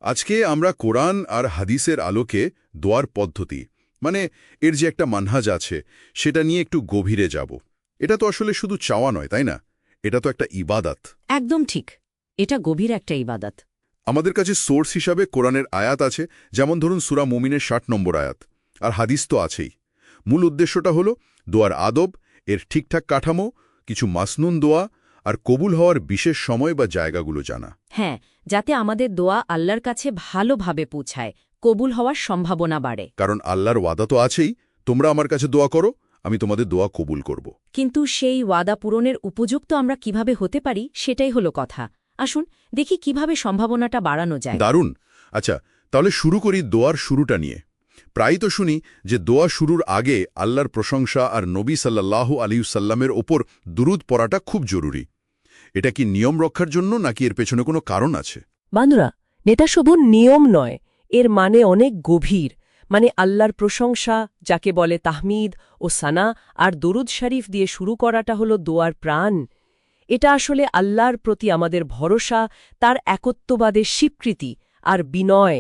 আজকে আমরা কোরআন আর হাদিসের আলোকে দোয়ার পদ্ধতি মানে এর যে একটা মানহাজ আছে সেটা নিয়ে একটু গভীরে যাব। এটা তো আসলে শুধু চাওয়া নয়, তাই না? এটা তো একটা ইবাদত। একদম ঠিক। এটা গভীর একটা ইবাদত। আমাদের কাছে সোর্স হিসাবে কোরআনের আয়াত আছে, যেমন ধরুন সূরা মুমিনের ৬০ নম্বর আয়াত। আর হাদিস তো আছেই। মূল উদ্দেশ্যটা হলো দোয়ার আদব, এর ঠিকঠাক কাঠামো, কিছু মাসনুন দোয়া আর কবুল হওয়ার বিশেষ সময় বা জায়গাগুলো জানা। হ্যাঁ, যাতে আমাদের দোয়া আল্লাহর কাছে ভালোভাবে পৌঁছায়, কবুল হওয়ার সম্ভাবনা বাড়ে। কারণ আল্লাহর ওয়াদা তো আছেই, তোমরা আমার কাছে দোয়া করো, আমি তোমাদের দোয়া কবুল করব। কিন্তু সেই ওয়াদা পূরণের উপযুক্ত আমরা কিভাবে হতে পারি সেটাই হলো কথা। আসুন দেখি কিভাবে সম্ভাবনাটা বাড়ানো যায়। দারুণ। আচ্ছা, তাহলে শুরু করি দোয়ার শুরুটা নিয়ে। প্রায়ই তো শুনি যে দোয়া শুরুর আগে আল্লাহর প্রশংসা আর নবী সাল্লাল্লাহু আলাইহি সাল্লামের ওপর দুরূদ পড়াটা খুব জরুরি। এটা কি নিয়ম রক্ষার জন্য নাকি এর পেছনে কোনো কারণ আছে? বান্ধুরা, নেতা শুধু নিয়ম নয়, এর মানে অনেক গভীর। মানে আল্লাহর প্রশংসা, যাকে বলে তাহমিদ ও সানা, আর দরুদ শরীফ দিয়ে শুরু করাটা হলো দোয়ার প্রাণ। এটা আসলে আল্লাহর প্রতি আমাদের ভরসা, তার একত্ববাদের স্বীকৃতি আর বিনয়।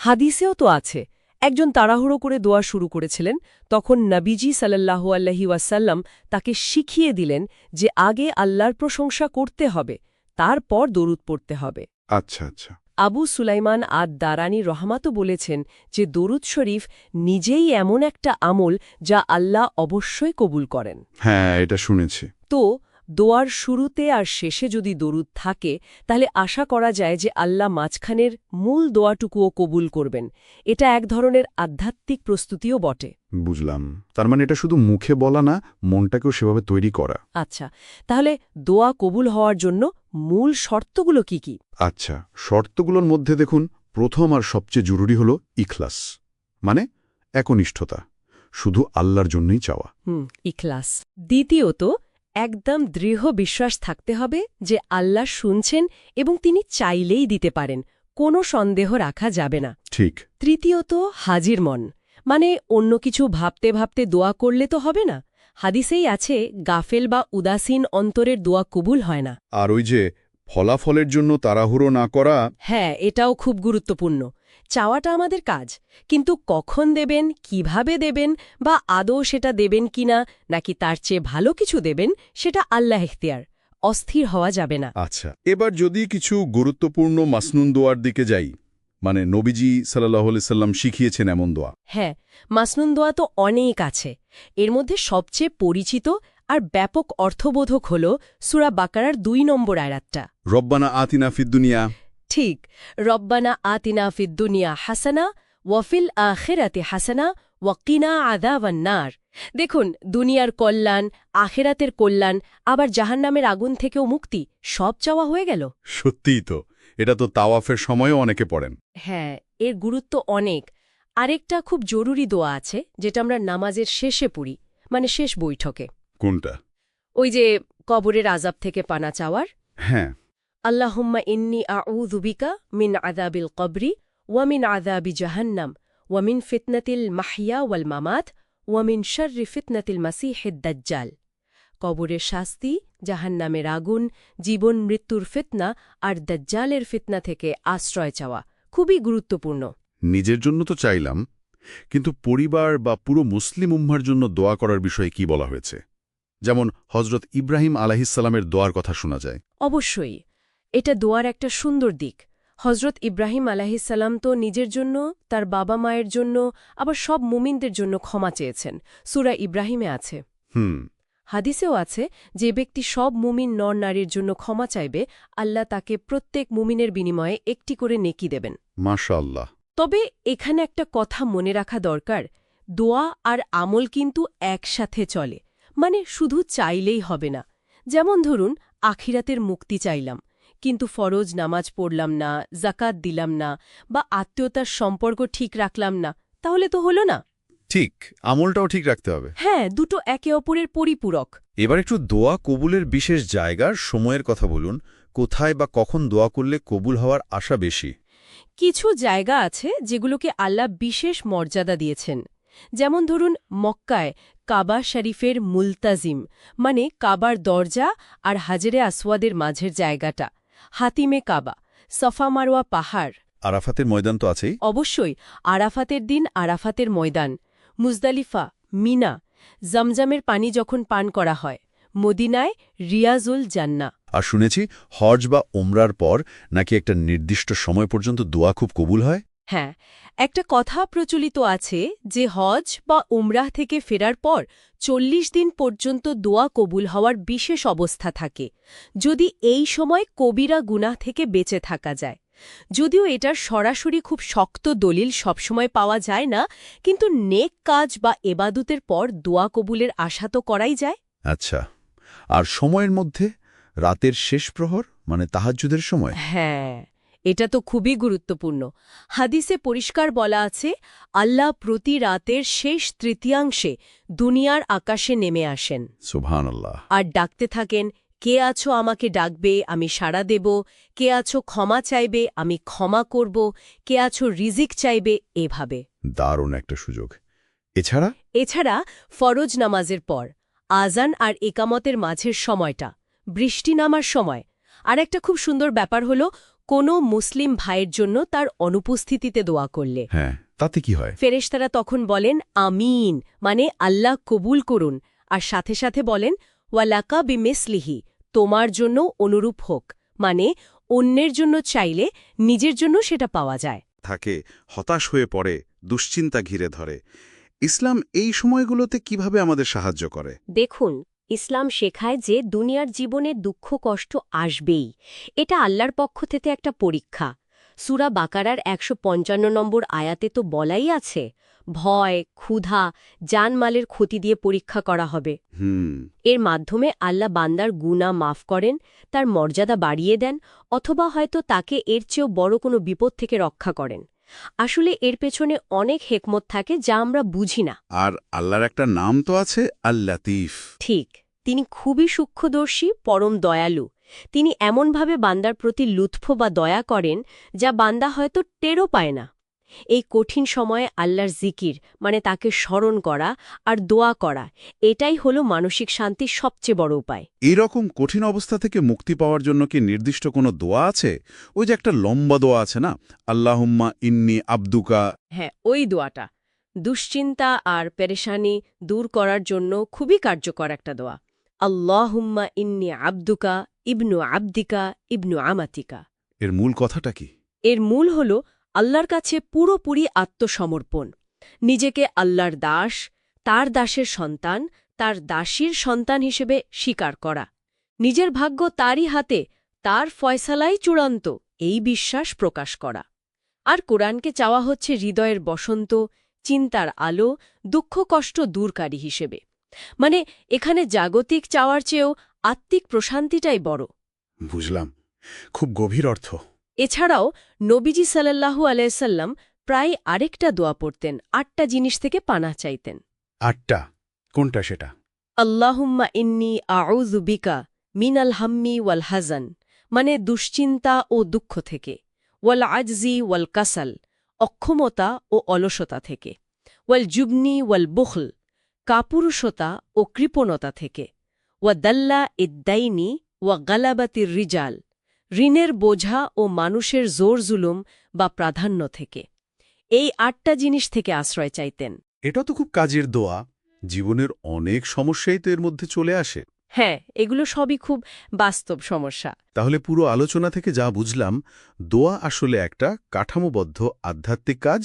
হাদিসেও তো আছে, একজন তাড়াহুড়ো করে দোয়া শুরু করেছিলেন, তখন নবীজি সাল্লাল্লাহু আলাইহি ওয়াসাল্লাম তাকে শিখিয়ে দিলেন যে আগে আল্লাহর প্রশংসা করতে হবে, তারপর দরুদ পড়তে হবে। আচ্ছা আচ্ছা। আবু সুলাইমান আদ-দারানি রহমাতও বলেছেন যে দরুদ শরীফ নিজেই এমন একটা আমল যা আল্লাহ অবশ্যই কবুল করেন। হ্যাঁ, এটা শুনেছি। তো দোয়ার শুরুতে আর শেষে যদি দরুদ থাকে, তাহলে আশা করা যায় যে আল্লাহ মাঝখানের মূল দোয়াটুকুও কবুল করবেন। এটা এক ধরনের আধ্যাত্মিক প্রস্তুতিও বটে। বুঝলাম। তার মানে এটা শুধু মুখে বলা না, মনটাকেও সেভাবে তৈরি করা। আচ্ছা, তাহলে দোয়া কবুল হওয়ার জন্য মূল শর্তগুলো কি কি? আচ্ছা, শর্তগুলোর মধ্যে দেখুন, প্রথম আর সবচেয়ে জরুরি হলো ইখলাস, মানে একনিষ্ঠতা, শুধু আল্লাহর জন্যই চাওয়া। ইখলাস। দ্বিতীয়ত, একদম দৃঢ় বিশ্বাস থাকতে হবে যে আল্লাহ শুনছেন এবং তিনি চাইলেই দিতে পারেন, কোনো সন্দেহ রাখা যাবে না। ঠিক। তৃতীয়ত, হাজির মন, মানে অন্য কিছু ভাবতে ভাবতে দোয়া করলে তো হবে না। হাদিসেই আছে, গাফেল বা উদাসীন অন্তরের দোয়া কবুল হয় না। আর ওই যে ফলাফলের জন্য তাড়াহুড়ো না করা। হ্যাঁ, এটাও খুব গুরুত্বপূর্ণ। চাওয়াটা আমাদের কাজ, কিন্তু কখন দেবেন, কিভাবে দেবেন, বা আদৌ সেটা দেবেন কিনা, নাকি তার চেয়ে ভালো কিছু দেবেন, সেটা আল্লাহ ইখতিয়ার। অস্থির হওয়া যাবে না। আচ্ছা, এবার যদি কিছু গুরুত্বপূর্ণ মাসনুন দোয়ার দিকে যাই, মানে নবীজি সাল্লাল্লাহু আলাইহি সাল্লাম শিখিয়েছেন এমন দোয়া। হ্যাঁ, মাসনুন দোয়া তো অনেক আছে। এর মধ্যে সবচেয়ে পরিচিত আর ব্যাপক অর্থবোধক হল সূরা বাকারার ২ নম্বর আয়াতটা, রব্বানা আতিনা ফিদ দুনিয়া। ঠিক, রব্বানা আতিনা ফিদ দুনিয়া হাসানা ওয়াফিল আখিরাতি হাসানা ওয়াকিনা আযাবান নার। দেখুন, দুনিয়ার কল্যাণ, আখিরাতের কল্যাণ, আবার জাহান্নামের আগুন থেকেও মুক্তি, সব চাওয়া হয়ে গেল। সত্যিই তো, এটা তো তাওয়াফের সময়ও অনেকে পড়েন। হ্যাঁ, এর গুরুত্ব অনেক। আরেকটা খুব জরুরি দোয়া আছে যেটা আমরা নামাজের শেষে পড়ি, মানে শেষ বৈঠকে। কোনটা? ওই যে কবরের আযাব থেকে পানা চাওয়ার। হ্যাঁ। আল্লাহুম্মা ইন্নী আউযু বিকা মিন আযাবিল কবরি ওয়া মিন আযাবি জাহান্নাম ওয়া মিন ফিতনাতিল মাহইয়া ওয়াল মামাত ওয়া মিন শাররি ফিতনাতিল মাসীহিদ দাজ্জাল। কবরের শাস্তি, জাহান্নামের আগুন, জীবন মৃত্যুর ফিতনা আর দাজ্জালের ফিতনা থেকে আশ্রয় চাওয়া খুবই গুরুত্বপূর্ণ। নিজের জন্য তো চাইলাম, কিন্তু পরিবার বা পুরো মুসলিম উম্মার জন্য দোয়া করার বিষয়ে কি বলা হয়েছে? যেমন হযরত ইব্রাহিম আলাইহিসসালামের দোয়ার কথা শোনা যায়। অবশ্যই, এটা দোয়ার একটা সুন্দর দিক। হযরত ইব্রাহিম আলাইহিসসালাম তো নিজের জন্য, তার বাবা মায়ের জন্য, আবার সব মুমিনদের জন্য ক্ষমা চেয়েছেন। সূরা ইব্রাহিমে আছে। হাদিসেও আছে, যে ব্যক্তি সব মুমিন নর নারীর জন্য ক্ষমা চাইবে, আল্লাহ তাকে প্রত্যেক মুমিনের বিনিময়ে একটি করে নেকি দেবেন। মাশাআল্লাহ। তবে এখানে একটা কথা মনে রাখা দরকার, দোয়া আর আমল কিন্তু একসাথে চলে, মানে শুধু চাইলেই হবে না। যেমন ধরুন, আখিরাতের মুক্তি চাইলাম, কিন্তু ফরজ নামাজ পড়লাম না, জাকাত দিলাম না, বা আত্মীয়তার সম্পর্ক ঠিক রাখলাম না, তাহলে তো হলো না। ঠিক, আমলটাও ঠিক রাখতে হবে। হ্যাঁ, দুটো একে অপরের পরিপূরক। এবার একটু দোয়া কবুলের বিশেষ জায়গার সময়ের কথা বলুন। কোথায় বা কখন দোয়া করলে কবুল হওয়ার আশা বেশি? কিছু জায়গা আছে যেগুলোকে আল্লাহ বিশেষ মর্যাদা দিয়েছেন। যেমন ধরুন, মক্কায় কাবা শরীফের মুলতাজিম, মানে কাবার দরজা আর হাজরে আসওয়াদের মাঝের জায়গাটা, হাতিমে কাবা, সফা মারওয়া পাহাড়। আরাফাতের ময়দান তো আছেই। অবশ্যই, আরাফাতের দিন আরাফাতের ময়দান, মুজদালিফা, মিনা, জমজমের পানি যখন পান করা হয়, মদিনায় রিয়াজুল জান্নাহ। আর শুনেছি হজ বা ওমরার পর নাকি একটা নির্দিষ্ট সময় পর্যন্ত দোয়া খুব কবুল হয়। হ্যাঁ, একটা কথা প্রচলিত আছে যে হজ বা উমরাহ থেকে ফেরার পর ৪০ দিন পর্যন্ত দোয়া কবুল হওয়ার বিশেষ অবস্থা থাকে, যদি এই সময় কবিরা গুনাহ থেকে বেঁচে থাকা যায়। যদিও এটার সরাসরি খুব শক্ত দলিল সবসময় পাওয়া যায় না, কিন্তু নেক কাজ বা এবাদতের পর দোয়া কবুলের আশা তো করাই যায়। আচ্ছা, আর সময়ের মধ্যে রাতের শেষ প্রহর মানে তাহাজ্জুদের সময়? হ্যাঁ, এটা তো খুবই গুরুত্বপূর্ণ। হাদিসে পরিষ্কার বলা আছে, আল্লাহ প্রতি রাতের শেষ তৃতীয়াংশে দুনিয়ার আকাশে নেমে আসেন সুবহানাল্লাহ। আর ডাকতে থাকেন, কে আছো আমাকে ডাকবে, আমি সাড়া দেব, কে আছো ক্ষমা চাইবে, আমি ক্ষমা করব, কে আছো রিজিক চাইবে, এভাবে। দারুণ একটা সুযোগ। এছাড়া এছাড়া ফরজ নামাজের পর আজান আর একামতের মাঝের সময়টা, বৃষ্টি নামার সময়। আর একটা খুব সুন্দর ব্যাপার হলো, কোনো মুসলিম ভাইয়ের জন্য তার অনুপস্থিতিতে দোয়া করলে হ্যাঁ, তাতে কি হয়? ফেরেশতারা তখন বলেন আমিন, মানে আল্লাহ কবুল করুন, আর সাথে সাথে বলেন ওয়ালাকা বিমিসলিহি, তোমার জন্য অনুরূপ হোক, মানে অন্যের জন্য চাইলে নিজের জন্য সেটা পাওয়া যায়। থাকে, হতাশ হয়ে পড়ে, দুশ্চিন্তা ঘিরে ধরে। ইসলাম এই সময়গুলোতে কিভাবে আমাদের সাহায্য করে? দেখুন, ইসলাম শেখায় যে দুনিয়ার জীবনে দুঃখ কষ্ট আসবেই, এটা আল্লাহর পক্ষ থেকে একটা পরীক্ষা। সূরা বাকারার ১৫৫ নম্বর আয়াতে তো বলাই আছে, ভয়, ক্ষুধা, জানমালের ক্ষতি দিয়ে পরীক্ষা করা হবে। এর মাধ্যমে আল্লাহ বান্দার গুনাহ মাফ করেন, তার মর্যাদা বাড়িয়ে দেন, অথবা হয়তো তাকে এর চেয়েও বড় কোনো বিপদ থেকে রক্ষা করেন। আসলে এর পেছনে অনেক হেকমত থাকে যা আমরা বুঝি না। আর আল্লাহর একটা নাম তো আছে, আল-লাতীফ। ঠিক, তিনি খুবই সূক্ষ্মদর্শী, পরম দয়ালু। তিনি এমনভাবে বান্দার প্রতি লুৎফ বা দয়া করেন যা বান্দা হয়তো টেরও পায় না। এই কঠিন সময়ে আল্লাহর জিকির, মানে তাকে স্মরণ করা আর দোয়া করা, এটাই হলো মানসিক শান্তির সবচেয়ে বড় উপায়। এইরকম কঠিন অবস্থা থেকে মুক্তি পাওয়ার জন্য কি নির্দিষ্ট কোনো দোয়া আছে? ওই যে একটা লম্বা দোয়া আছে না, আল্লাহুম্মা ইন্নি আবদুকা। হ্যাঁ, ওই দোয়াটা দুশ্চিন্তা আর পেরেশানি দূর করার জন্য খুবই কার্যকর একটা দোয়া। আল্লাহুম্মা ইন্নি আবদুকা ইবনু আবদিকা ইবনু আমাতিকা। এর মূল কথাটা কি? এর মূল হল আল্লাহর কাছে পুরোপুরি আত্মসমর্পণ, নিজেকে আল্লাহর দাস, তার দাসের সন্তান, তার দাসীর সন্তান হিসেবে স্বীকার করা, নিজের ভাগ্য তারই হাতে, তার ফয়সালাই চূড়ান্ত, এই বিশ্বাস প্রকাশ করা। আর কোরআনকে চাওয়া হচ্ছে হৃদয়ের বসন্ত, চিন্তার আলো, দুঃখ কষ্ট দূরকারী হিসেবে। মানে এখানে জাগতিক চাওয়ার চেয়েও আত্মিক প্রশান্তিটাই বড়। বুঝলাম, খুব গভীর অর্থ। এছাড়াও নবীজি সাল্লাল্লাহু আলাইসাল্লাম প্রায় আরেকটা দোয়া পড়তেন, ৮টা জিনিস থেকে পানাহ চাইতেন। ৮টা? কোনটা সেটা? আল্লাহুম্মা ইন্নি আউযু বিকা মিনাল হাম্মি ওয়াল হাজান, মানে দুশ্চিন্তা ও দুঃখ থেকে, ওয়াল আজজি ওয়াল কাসাল, অক্ষমতা ও অলসতা থেকে, ওয়াল জুবনি ওয়াল বুখল, কাপুরুষতা ও কৃপণতা থেকে, ওয়া দাল্লা ইদ্দাইনি ওয়া গালাবাতির রিজাল, ঋণের বোঝা ও মানুষের জোর জুলুম বা প্রাধান্য থেকে। এই ৮টা জিনিস থেকে আশ্রয় চাইতেন। এটা তো খুব কাজের দোয়া। জীবনের অনেক সমস্যাই তো এর মধ্যে চলে আসে। হ্যাঁ, এগুলো সবই খুব বাস্তব সমস্যা। তাহলে পুরো আলোচনা থেকে যা বুঝলাম, দোয়া আসলে একটা কাঠামোবদ্ধ আধ্যাত্মিক কাজ।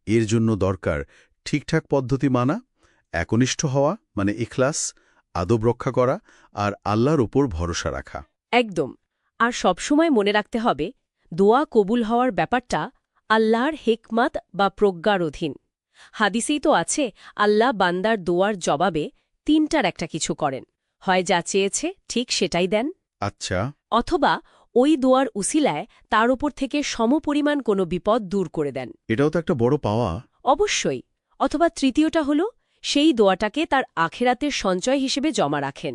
এর জন্য দরকার ঠিকঠাক পদ্ধতি মানা, একনিষ্ঠ হওয়া মানে ইখলাস, আদব রক্ষা করা আর আল্লাহর ওপর ভরসা রাখা। একদম। আর সবসময় মনে রাখতে হবে, দোয়া কবুল হওয়ার ব্যাপারটা আল্লাহর হিকমাত বা প্রজ্ঞার অধীন। হাদিসেই তো আছে, আল্লাহ বান্দার দোয়ার জবাবে ৩টার একটা কিছু করেন, হয় যা চেয়েছে ঠিক সেটাই দেন, আচ্ছা, অথবা ওই দোয়ার উসিলায় তার ওপর থেকে সমপরিমাণ কোনো বিপদ দূর করে দেন। এটাও তো একটা বড় পাওয়া। অবশ্যই। অথবা তৃতীয়টা হল, সেই দোয়াটাকে তার আখেরাতের সঞ্চয় হিসেবে জমা রাখেন।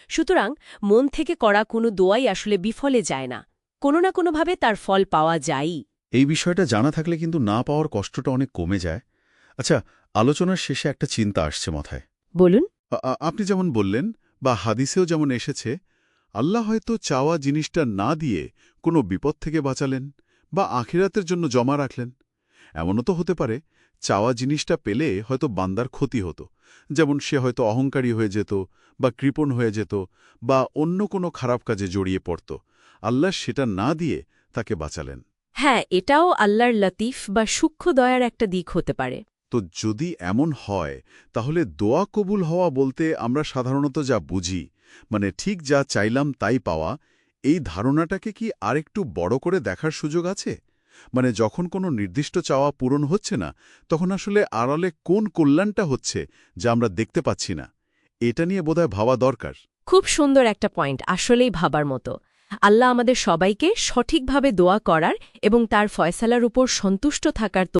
সুতরাং মন থেকে করা কোনো দোয়াই আসলে বিফলে যায় না, কোনো না কোনোভাবে তার ফল পাওয়া যায়ই। এই বিষয়টা জানা থাকলে কিন্তু না পাওয়ার কষ্টটা অনেক কমে যায়। আচ্ছা, আলোচনার শেষে একটা চিন্তা আসছে মাথায়। বলুন। আপনি যেমন বললেন বা হাদিসেও যেমন এসেছে, আল্লাহ হয়তো চাওয়া জিনিসটা না দিয়ে কোনো বিপদ থেকে বাঁচালেন বা আখিরাতের জন্য জমা রাখলেন। এমনও তো হতে পারে চাওয়া জিনিসটা পেলে হয়তো বান্দার ক্ষতি হতো, যেমন সে হয়তো অহংকারী হয়ে যেত বা কৃপণ হয়ে যেত বা অন্য কোনো খারাপ কাজে জড়িয়ে পড়ত। আল্লাহ সেটা না দিয়ে তাকে বাঁচালেন। হ্যাঁ, এটাও আল্লাহর লতিফ বা সূক্ষ্ম দয়ার একটা দিক হতে পারে। তো যদি এমন হয় তাহলে দোয়া কবুল হওয়া বলতে আমরা সাধারণত যা বুঝি, মানে ঠিক যা চাইলাম তাই পাওয়া, এই ধারণাটাকে কি আরেকটু বড় করে দেখার সুযোগ আছে? মানে যখন কোনো নির্দিষ্ট চাওয়া পূরণ হচ্ছে না, তখন আসলে আড়ালে কোন কল্যাণটা হচ্ছে যা আমরা দেখতে পাচ্ছি না? এটা নিয়ে বোধহয় ভাবা দরকার। খুব সুন্দর একটা পয়েন্ট, আসলেই ভাবার মতো। আল্লাহ আমাদের সবাইকে সঠিকভাবে দোয়া করার এবং তার ফয়সালার উপর সন্তুষ্ট থাকার